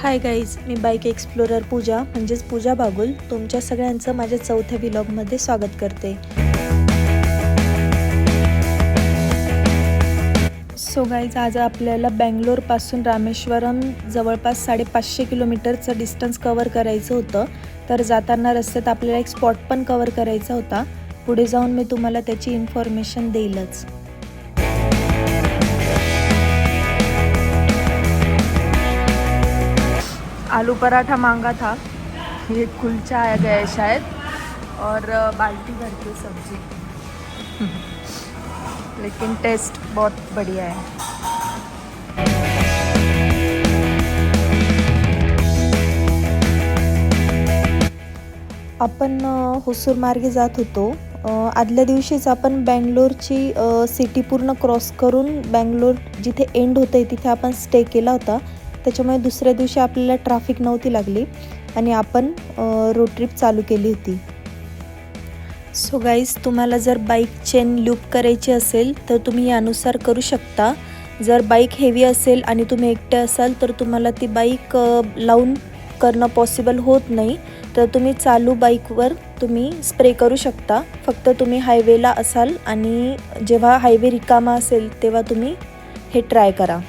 Hi guys, मी bike explorer पूजा म्हणजेच पूजा बागुल तुमच्या सगळ्यांचं माझ्या चौथ्या व्लॉगमध्ये स्वागत करते. सो गाईज, आज आपल्याला बँगलोरपासून रामेश्वरम जवळपास 550 किलोमीटरचं डिस्टन्स कवर करायचं होतं. तर जाताना रस्त्यात आपल्याला एक स्पॉट पण कवर करायचा होता. पुढे जाऊन मी तुम्हाला त्याची इन्फॉर्मेशन देईलच. आलू पराठा मांगा था, ये कुलचा आ गया है शायद, और बाल्टी भर के सब्जी लेकिन टेस्ट बहुत बढ़िया है. आपण हुसूर मार्गे जात होतो. आदल्या दिवशीच आपण बँगलोरची सिटी पूर्ण क्रॉस करून बँगलोर जिथे एंड होते तिथे आपण स्टे केला होता. त्याच्यामुळे दुसऱ्या दिवशी आपल्याला ट्रॅफिक नव्हती लागली आणि आपण रोड ट्रिप चालू केली होती. सो गाईज, तुम्हाला जर बाईक चेन लूप करायची असेल तर तुम्ही यानुसार करू शकता. जर बाईक हेवी असेल आणि तुम्ही एकटे असाल तर तुम्हाला ती बाईक लावून करणं पॉसिबल होत नाही. तर तुम्ही चालू बाईकवर तुम्ही स्प्रे करू शकता. फक्त तुम्ही हायवेला असाल आणि जेव्हा हायवे रिकामा असेल तेव्हा तुम्ही हे ट्राय करा.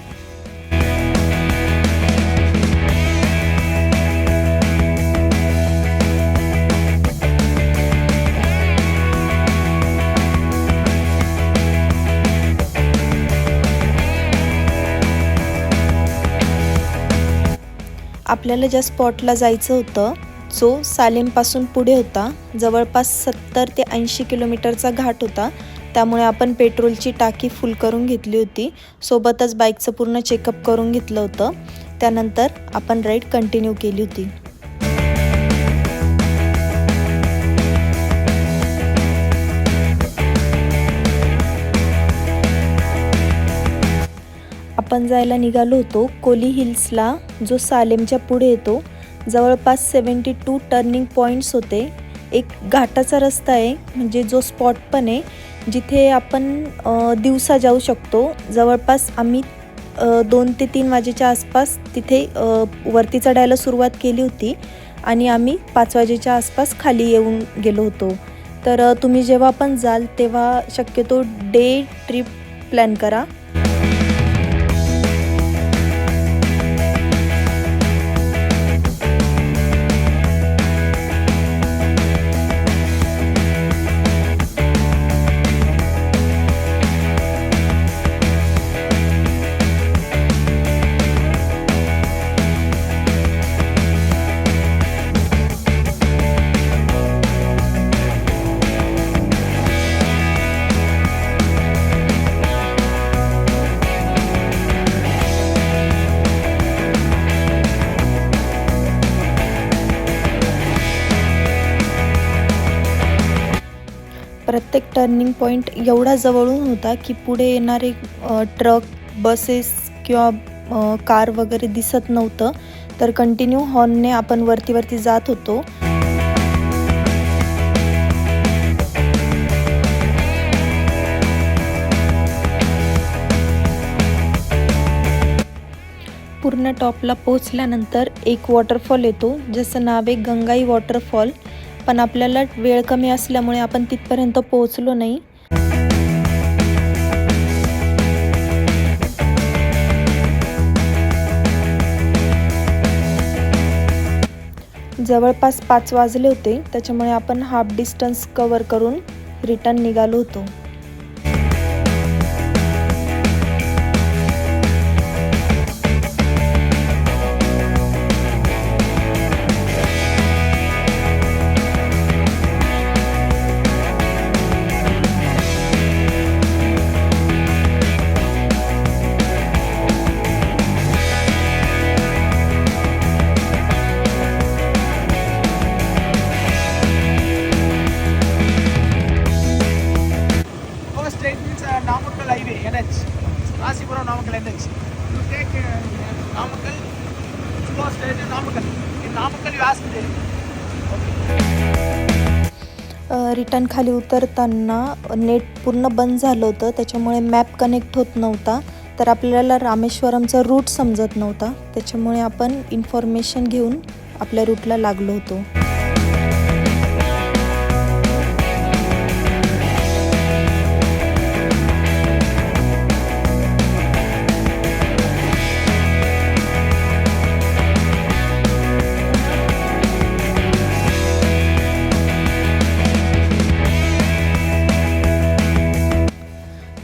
आपल्याला ज्या स्पॉटला जायचं होतं जो सालेमपासून पुढे होता, जवळपास 70 ते 80 किलोमीटरचा घाट होता. त्यामुळे आपण पेट्रोलची टाकी फुल करून घेतली होती. सोबतच बाईकचं पूर्ण चेकअप करून घेतलं होतं. त्यानंतर आपण राईड कंटिन्यू केली होती. आपण जायला निघालो होतो कोली हिल्सला, जो सालेमच्या पुढे येतो. जवळपास 72 टर्निंग पॉईंट्स होते. एक घाटाचा रस्ता आहे, म्हणजे जो स्पॉट पण आहे जिथे आपण दिवसा जाऊ शकतो. जवळपास आम्ही 2 ते 3 वाजेच्या आसपास तिथे वरती चढायला सुरुवात केली होती आणि आम्ही 5 वाजेच्या आसपास खाली येऊन गेलो होतो. तर तुम्ही जेव्हा पण जाल तेव्हा शक्यतो डे ट्रिप प्लॅन करा. प्रत्येक टर्निंग पॉईंट एवढा जवळून होता की पुढे येणारे ट्रक, बसेस किंवा कार वगैरे दिसत नव्हतं. तर कंटिन्यू हॉर्नने आपण वरती जात होतो. पूर्ण टॉपला पोहोचल्यानंतर एक वॉटरफॉल येतो, ज्याचं नाव आहे गंगाई वॉटरफॉल. पण आपल्याला वेळ कमी असल्यामुळे आपण तिथपर्यंत पोहोचलो नाही. जवळपास 5 वाजले होते, त्याच्यामुळे आपण हाफ डिस्टन्स कवर करून रिटर्न निघालो होतो. Namakkal highway, NH, Rasipuram Namakkal NH. You take Namakkal, go straight to Namakkal. In Namakkal you ask there. Return खाली उतरताना नेट पूर्ण बंद झालं होतं, त्याच्यामुळे मॅप कनेक्ट होत नव्हता. तर आपल्याला रामेश्वरमचा रूट समजत नव्हता, त्याच्यामुळे आपण इन्फॉर्मेशन घेऊन आपल्या रूटला लागलो होतो.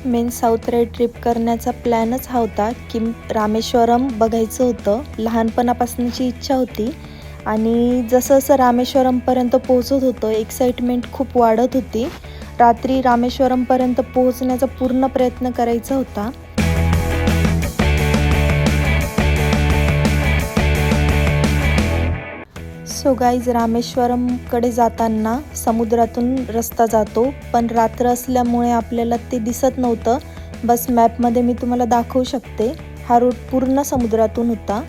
मेन साऊथ राईड ट्रिप करण्याचा प्लॅनच हा होता की रामेश्वरम बघायचं होतं. लहानपणापासूनची इच्छा होती आणि जसं जसं रामेश्वरमपर्यंत पोहोचत होतं एक्साइटमेंट खूप वाढत होती. रात्री रामेश्वरमपर्यंत पोहोचण्याचा पूर्ण प्रयत्न करायचा होता. सो गाईज, रामेश्वरमकडे जाताना समुद्रातून रस्ता जातो, पण रात्र असल्यामुळे आपल्याला ते दिसत नव्हतं. बस मॅपमध्ये मी तुम्हाला दाखवू शकते, हा रूट पूर्ण समुद्रातून होता.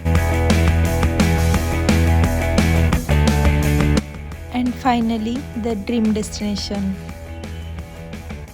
And finally the dream destination.